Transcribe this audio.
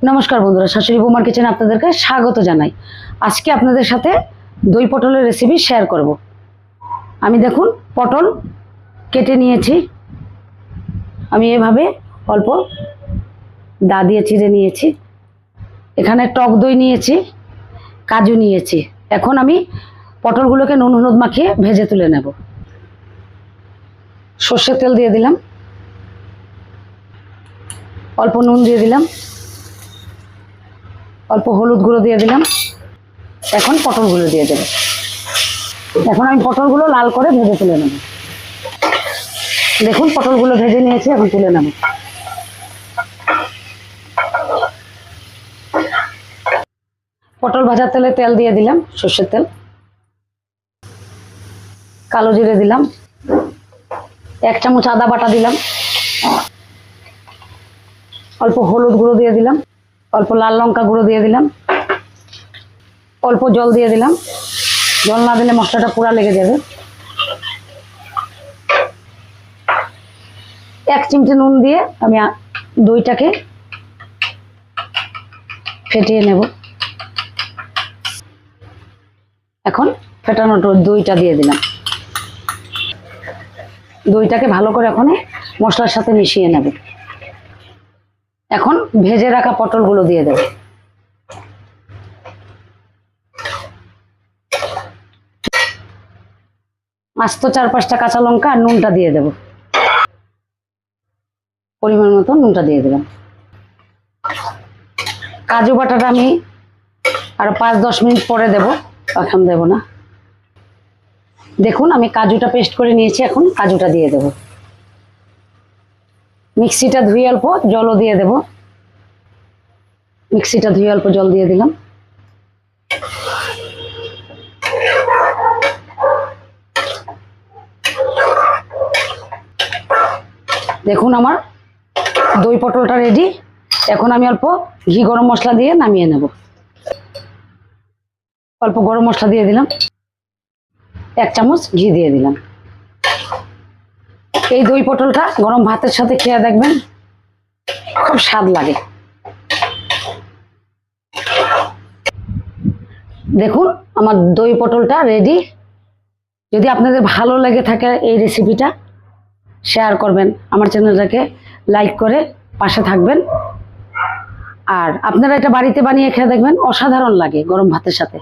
নমস্কার বন্ধুরা, শাশুড়ি বৌমার কিচেনে আপনাদেরকে স্বাগত জানাই। আজকে আপনাদের সাথে দই পটলের রেসিপি শেয়ার করব। আমি দেখুন পটল কেটে নিয়েছি, আমি এভাবে অল্প দা দিয়ে চিড়ে নিয়েছি। এখানে টক দই নিয়েছি, কাজু নিয়েছি। এখন আমি পটলগুলোকে নুন হলুদ মাখিয়ে ভেজে তুলে নেব। সর্ষের তেল দিয়ে দিলাম, অল্প নুন দিয়ে দিলাম, অল্প হলুদ গুঁড়ো দিয়ে দিলাম। এখন পটলগুলো দিয়ে দেব। এখন আমি পটলগুলো লাল করে ভেজে তুলে নেব। দেখুন পটলগুলো ভেজে নিয়েছি, এখন তুলে নেব। পটল ভাজার তেলে তেল দিয়ে দিলাম, সর্ষের তেল, কালো জিরে দিলাম, 1 চামচ আদা বাটা দিলাম, অল্প হলুদ গুঁড়ো দিয়ে দিলাম, অল্প লাল লঙ্কা গুঁড়ো দিয়ে দিলাম, অল্প জল দিয়ে দিলাম। জল না দিলে মশলাটা পুরা লেগে যাবে। 1 চিমটে নুন দিয়ে আমি দইটাকে ফেটিয়ে নেব। এখন ফেটানো দইটা দিয়ে দিলাম। দইটাকে ভালো করে এখন মশলার সাথে মিশিয়ে নেব। এখন ভেজে রাখা পটলগুলো দিয়ে দেব। আস্ত 4-5টা কাঁচা লঙ্কা আর নুনটা দিয়ে দেব। পরিমাণ মতো নুনটা দিয়ে দিলাম। কাজু বাটাটা আমি আরো 5-10 মিনিট পরে দেব, এখন দেব না। দেখুন আমি কাজুটা পেস্ট করে নিয়েছি, এখন কাজুটা দিয়ে দেব। মিক্সিটা ধুয়ে অল্প জলও দিয়ে দেব। মিক্সিটা ধুয়ে অল্প জল দিয়ে দিলাম। দেখুন আমার দই পটলটা রেডি। এখন আমি অল্প ঘি গরম মশলা দিয়ে নামিয়ে নেব। অল্প গরম মশলা দিয়ে দিলাম, 1 চামচ ঘি দিয়ে দিলাম। এই দই পটলটা গরম ভাতের সাথে খেয়ে দেখবেন, খুব স্বাদ লাগে। দেখুন আমার দই পটলটা রেডি। যদি আপনাদের ভালো লেগে থাকে এই রেসিপিটা, শেয়ার করবেন, আমার চ্যানেলটাকে লাইক করে পাশে থাকবেন। আর আপনারা এটা বাড়িতে বানিয়ে খেয়ে দেখবেন, অসাধারণ লাগে গরম ভাতের সাথে।